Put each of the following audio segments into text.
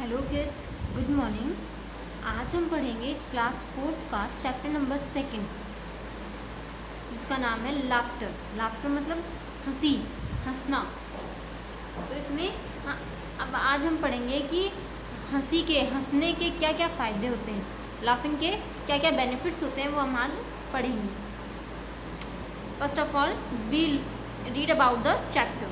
Hello kids, good morning. आज हम पढ़ेंगे क्लास 4th का चैप्टर नंबर 2 जिसका नाम है लाफ्टर। लाफ्टर मतलब हंसी, हंसना। तो इसमें अब आज हम पढ़ेंगे कि हंसने के क्या क्या फ़ायदे होते हैं, लाफिंग के क्या क्या बेनिफिट्स होते हैं, वो हम आज पढ़ेंगे। First of all we read about the chapter.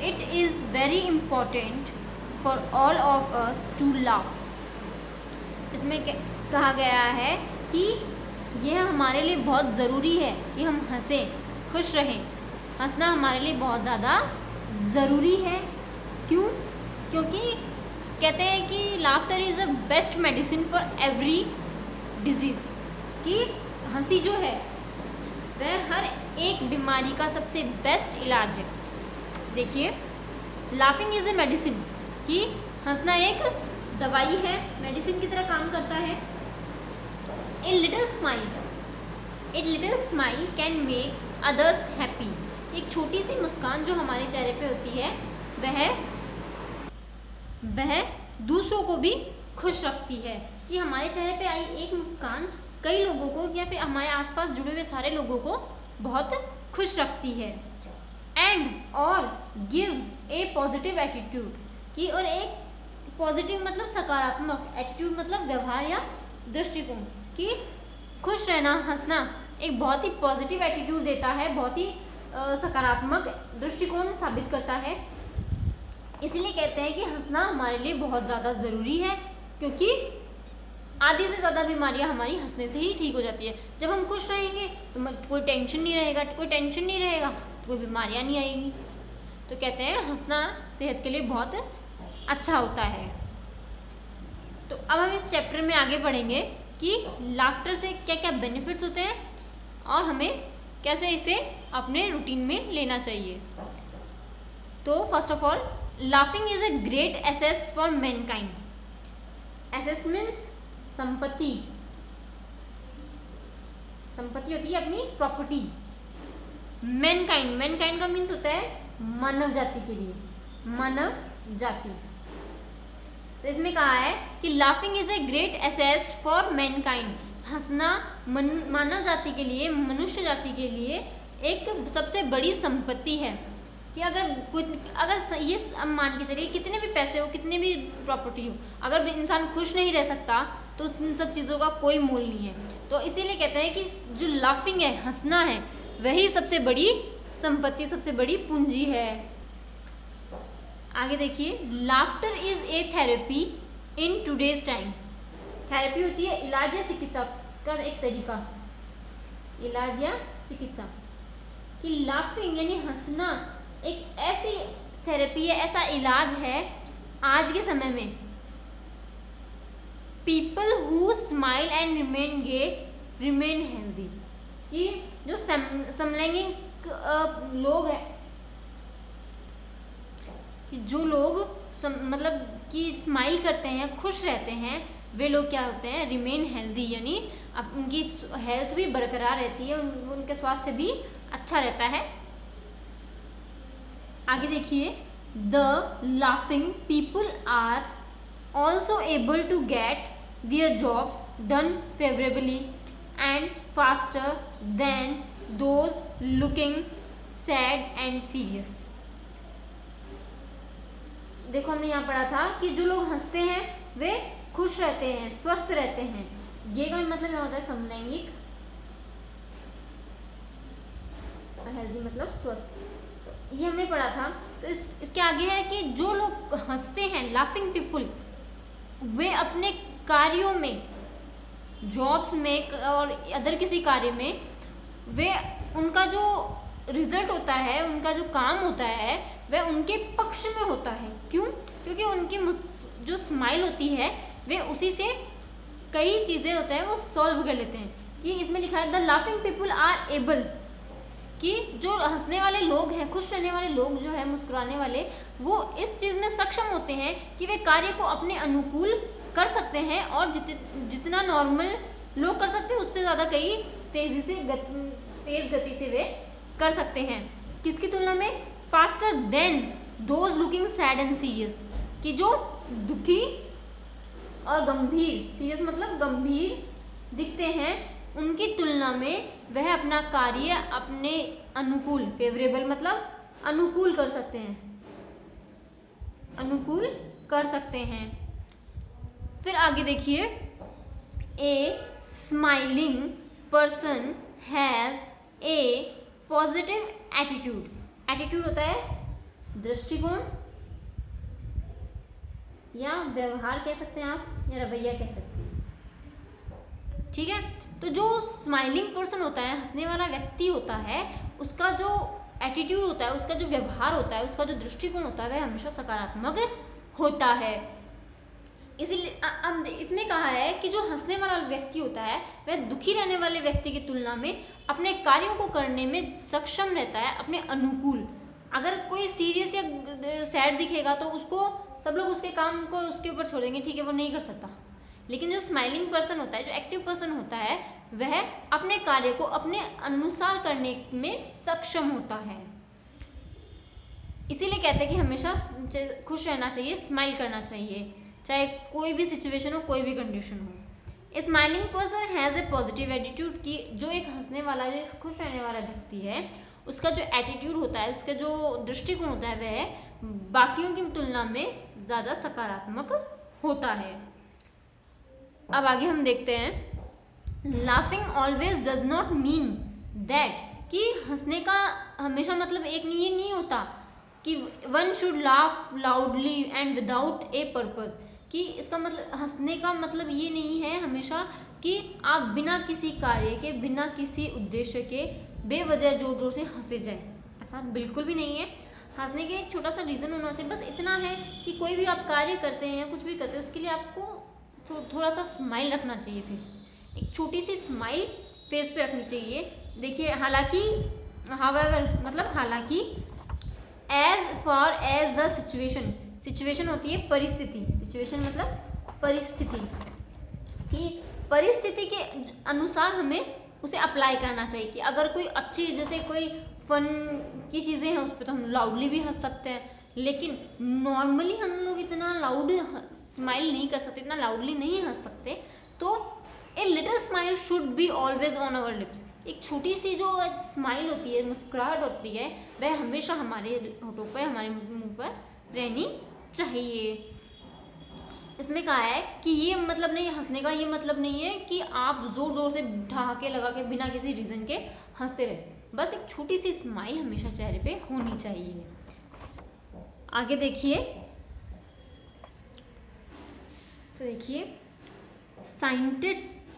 It is very important for all of us to laugh. इसमें कहा गया है कि यह हमारे लिए बहुत ज़रूरी है कि हम हंसें, खुश रहें। हंसना हमारे लिए बहुत ज़्यादा ज़रूरी है। क्यों? क्योंकि कहते हैं कि laughter is the best medicine for every disease. कि हंसी जो है वह हर एक बीमारी का सबसे बेस्ट इलाज है। देखिए, लाफिंग इज़ ए मेडिसिन, कि हंसना एक दवाई है, मेडिसिन की तरह काम करता है। ए little smile can make others happy. एक छोटी सी मुस्कान जो हमारे चेहरे पे होती है वह दूसरों को भी खुश रखती है। कि हमारे चेहरे पे आई एक मुस्कान कई लोगों को या फिर हमारे आसपास जुड़े हुए सारे लोगों को बहुत खुश रखती है। एंड और गिव्स ए पॉजिटिव एटीट्यूड, कि और एक पॉजिटिव मतलब सकारात्मक, एटीट्यूड मतलब व्यवहार या दृष्टिकोण। कि खुश रहना, हंसना एक बहुत ही पॉजिटिव एटीट्यूड देता है, बहुत ही सकारात्मक दृष्टिकोण साबित करता है। इसीलिए कहते हैं कि हंसना हमारे लिए बहुत ज़्यादा ज़रूरी है, क्योंकि आधी से ज़्यादा बीमारियां हमारी हंसने से ही ठीक हो जाती है। जब हम खुश रहेंगे तो कोई टेंशन नहीं रहेगा, कोई बीमारियां नहीं आएगी। तो कहते हैं हंसना सेहत के लिए बहुत अच्छा होता है। तो अब हम इस चैप्टर में आगे पढ़ेंगे कि लाफ्टर से क्या क्या बेनिफिट्स होते हैं और हमें कैसे इसे अपने रूटीन में लेना चाहिए। तो first of all, laughing is a great asset for Mankind. Asset means संपत्ति होती है अपनी प्रॉपर्टी। मैनकाइंड का मीन्स होता है मानव जाति के लिए, मानव जाति। तो इसमें कहा है कि laughing is a great asset for Mankind. हंसना मानव जाति के लिए, मनुष्य जाति के लिए एक सबसे बड़ी संपत्ति है। कि अगर ये मान के चलिए कितने भी पैसे हो, कितने भी प्रॉपर्टी हो, अगर इंसान खुश नहीं रह सकता तो इन सब चीज़ों का कोई मोल नहीं है। तो इसीलिए कहते हैं कि जो लाफिंग है, हंसना है, वही सबसे बड़ी संपत्ति, सबसे बड़ी पूंजी है। आगे देखिए, laughter is a therapy in today's time. Therapy होती है इलाज या चिकित्सा का एक तरीका, इलाज या चिकित्सा। कि लाफिंग यानी हंसना एक ऐसी थेरेपी है, ऐसा इलाज है आज के समय में। People who smile and remain gay remain healthy. कि जो समलैंगिक लोग हैं, कि जो लोग मतलब कि स्माइल करते हैं, खुश रहते हैं, वे लोग क्या होते हैं, रिमेन हेल्दी, यानी उनकी हेल्थ भी बरकरार रहती है, उनके स्वास्थ्य भी अच्छा रहता है। आगे देखिए, the laughing people are also able to get their jobs done favourably and faster than those looking sad and serious. देखो, हमने यहाँ पढ़ा था कि जो लोग हंसते हैं वे खुश रहते हैं, स्वस्थ रहते हैं। ये का मतलब यहाँ होता है समलैंगिक, हेल्दी मतलब स्वस्थ। तो ये हमने पढ़ा था। तो इसके आगे है कि जो लोग हंसते हैं, लाफिंग पीपुल, वे अपने कार्यों में, जॉब्स में और अदर किसी कार्य में, वे उनका जो रिजल्ट होता है, उनका जो काम होता है, वह उनके पक्ष में होता है। क्यों? क्योंकि उनकी जो स्माइल होती है वे उसी से कई चीज़ें होते हैं वो सॉल्व कर लेते हैं। कि इसमें लिखा है the laughing people are able, कि जो हंसने वाले लोग हैं, खुश रहने वाले लोग जो है, मुस्कुराने वाले, वो इस चीज़ में सक्षम होते हैं कि वे कार्य को अपने अनुकूल कर सकते हैं और जितना नॉर्मल लोग कर सकते हैं उससे ज़्यादा कई तेज़ गति से वे कर सकते हैं। किसकी तुलना में? Faster than those looking sad and serious. कि जो दुखी और गंभीर, सीरियस मतलब गंभीर दिखते हैं, उनकी तुलना में वह अपना कार्य अपने अनुकूल, फेवरेबल मतलब अनुकूल कर सकते हैं, अनुकूल कर सकते हैं। फिर आगे देखिए, a smiling person has a positive attitude. Attitude होता है दृष्टिकोण या व्यवहार कह सकते हैं आप, या रवैया कह सकते हैं, ठीक है। तो जो स्माइलिंग पर्सन होता है, हंसने वाला व्यक्ति होता है, उसका जो एटीट्यूड होता है, उसका जो व्यवहार होता है, उसका जो दृष्टिकोण होता है, वह हमेशा सकारात्मक होता है। इसीलिए इसमें कहा है कि जो हंसने वाला व्यक्ति होता है वह दुखी रहने वाले व्यक्ति की तुलना में अपने कार्यों को करने में सक्षम रहता है, अपने अनुकूल। अगर कोई सीरियस या सैड दिखेगा तो उसको सब लोग उसके काम को उसके ऊपर छोड़ देंगे, ठीक है, वो नहीं कर सकता। लेकिन जो स्माइलिंग पर्सन होता है, जो एक्टिव पर्सन होता है, वह अपने कार्य को अपने अनुसार करने में सक्षम होता है। इसीलिए कहते हैं कि हमेशा खुश रहना चाहिए, स्माइल करना चाहिए, चाहे कोई भी सिचुएशन हो, कोई भी कंडीशन हो। Smiling person has a positive attitude, की जो एक हंसने वाला, जो खुश रहने वाला व्यक्ति है, उसका जो एटीट्यूड होता है, उसका जो दृष्टिकोण होता है, वह बाकियों की तुलना में ज़्यादा सकारात्मक होता है। अब आगे हम देखते हैं, laughing always does not mean that, कि हंसने का हमेशा मतलब एक ये नहीं होता कि one should laugh loudly and without A purpose, कि इसका मतलब हंसने का मतलब ये नहीं है हमेशा कि आप बिना किसी कार्य के, बिना किसी उद्देश्य के बेवजह जोर जोर से हंसे जाए, ऐसा बिल्कुल भी नहीं है। हंसने के एक छोटा सा रीज़न होना चाहिए, बस इतना है कि कोई भी आप कार्य करते हैं, कुछ भी करते हैं, उसके लिए आपको थोड़ा सा स्माइल रखना चाहिए फेस पे, एक छोटी सी स्माइल फेस पे रखनी चाहिए। देखिए, हालांकि मतलब हालांकि as far as the situation, situation होती है परिस्थिति, सिचुएशन मतलब परिस्थिति, कि परिस्थिति के अनुसार हमें उसे अप्लाई करना चाहिए। कि अगर कोई अच्छी, जैसे कोई फन की चीज़ें हैं, उस पर तो हम लाउडली भी हंस सकते हैं, लेकिन नॉर्मली हम लोग इतना लाउड स्माइल नहीं कर सकते, इतना लाउडली नहीं हंस सकते, तो a little smile should be always on our lips, एक छोटी सी जो स्माइल होती है, मुस्कुराहट होती है, वह हमेशा हमारे होठों पर, हमारे मुंह पर रहनी चाहिए। इसमें कहा है कि ये मतलब नहीं, हंसने का ये मतलब नहीं है कि आप जोर जोर से ठहाके लगा के बिना किसी रीज़न के हंसते रहे, बस एक छोटी सी स्माइल हमेशा चेहरे पे होनी चाहिए। आगे देखिए, तो देखिए,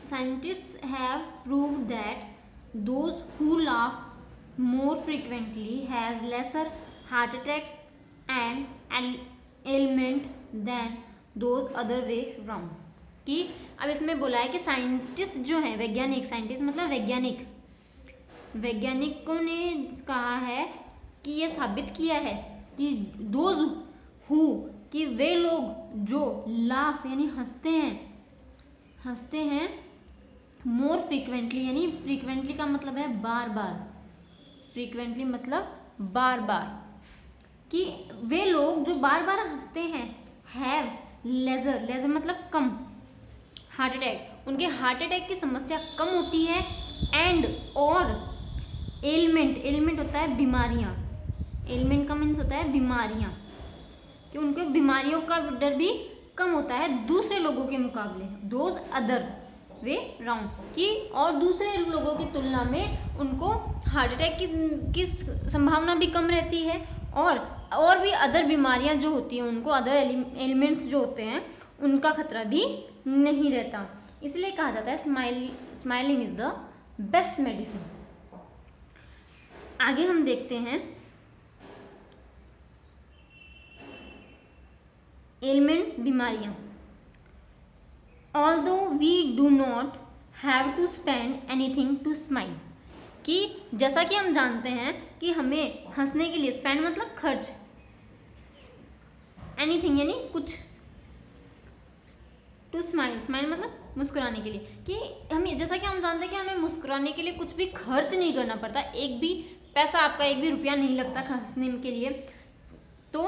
scientists have proved that those who laugh more frequently has lesser heart attack and ailment than those other way round, कि अब इसमें बोला है कि साइंटिस्ट जो है, वैज्ञानिक, साइंटिस्ट मतलब वैज्ञानिक, वैज्ञानिकों ने कहा है कि यह साबित किया है कि दोज हु, कि वे लोग जो लाफ यानी हंसते हैं मोर फ्रीक्वेंटली, यानी फ्रीक्वेंटली का मतलब है बार बार, फ्रीक्वेंटली मतलब बार बार, कि वे लोग जो बार बार हंसते हैं हैव लेजर मतलब कम, हार्ट अटैक, उनके हार्ट अटैक की समस्या कम होती है, एंड और एलिमेंट होता है बीमारियां, एलिमेंट का मीन्स होता है बीमारियां, कि उनको बीमारियों का डर भी कम होता है दूसरे लोगों के मुकाबले, दोज अदर वे राउंड, कि और दूसरे लोगों की तुलना में उनको हार्ट अटैक की संभावना भी कम रहती है, और भी अदर बीमारियां जो होती हैं उनको, अदर एलिमेंट्स जो होते हैं उनका खतरा भी नहीं रहता। इसलिए कहा जाता है smiling is the best medicine. आगे हम देखते हैं एलिमेंट्स, बीमारियां। Although we do not have to spend anything to smile, कि जैसा कि हम जानते हैं कि हमें हंसने के लिए, स्पेंड मतलब खर्च, एनीथिंग यानी कुछ, टू स्माइल मतलब मुस्कुराने के लिए, कि हमें, जैसा कि हम जानते हैं कि हमें मुस्कुराने के लिए कुछ भी खर्च नहीं करना पड़ता, एक भी पैसा आपका, एक भी रुपया नहीं लगता हंसने के लिए। तो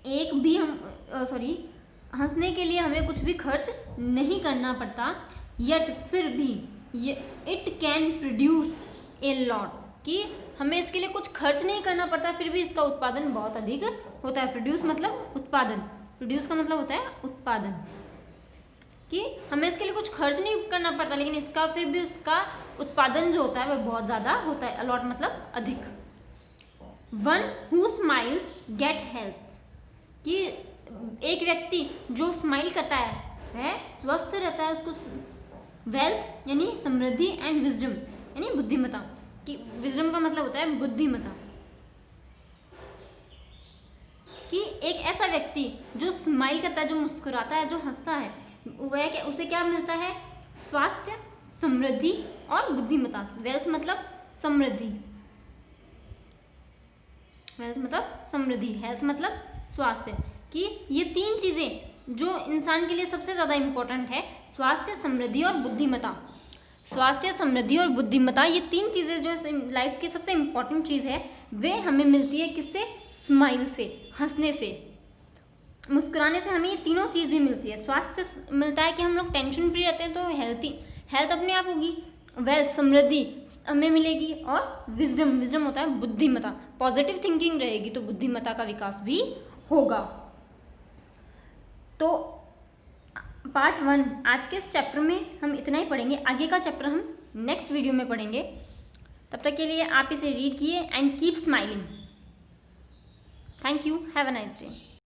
एक भी हंसने के लिए हमें कुछ भी खर्च नहीं करना पड़ता, यट फिर भी ये it can produce a lot, कि हमें इसके लिए कुछ खर्च नहीं करना पड़ता फिर भी इसका उत्पादन बहुत अधिक होता है। प्रोड्यूस मतलब उत्पादन, प्रोड्यूस का मतलब होता है उत्पादन, कि हमें इसके लिए कुछ खर्च नहीं करना पड़ता लेकिन इसका फिर भी उसका उत्पादन जो होता है वह बहुत ज़्यादा होता है। अलॉट मतलब अधिक। One who smiles get health, कि एक व्यक्ति जो स्माइल करता है वह स्वस्थ रहता है, उसको वेल्थ यानी समृद्धि एंड विजडम यानी बुद्धिमता, कि विजडम का मतलब होता है बुद्धिमता, कि एक ऐसा व्यक्ति जो स्माइल करता है, जो मुस्कुराता है, जो हंसता है, वह उसे क्या मिलता है? स्वास्थ्य, समृद्धि और बुद्धिमता। वेल्थ मतलब समृद्धि, वेल्थ मतलब समृद्धि, हेल्थ मतलब स्वास्थ्य, कि ये तीन चीजें जो इंसान के लिए सबसे ज्यादा इंपॉर्टेंट है, स्वास्थ्य, समृद्धि और बुद्धिमता। स्वास्थ्य, समृद्धि और बुद्धिमता, ये तीन चीजें जो लाइफ की सबसे इंपॉर्टेंट चीज है, वे हमें मिलती है किससे? स्माइल से, हंसने से, मुस्कुराने से हमें ये तीनों चीज भी मिलती है। स्वास्थ्य मिलता है कि हम लोग टेंशन फ्री रहते हैं तो हेल्थ अपने आप होगी, वेल्थ समृद्धि हमें मिलेगी, और विजडम होता है बुद्धिमता, पॉजिटिव थिंकिंग रहेगी तो बुद्धिमता का विकास भी होगा। तो पार्ट 1 आज के इस चैप्टर में हम इतना ही पढ़ेंगे, आगे का चैप्टर हम नेक्स्ट वीडियो में पढ़ेंगे। तब तक के लिए आप इसे रीड किए and keep smiling. Thank you, have a nice day.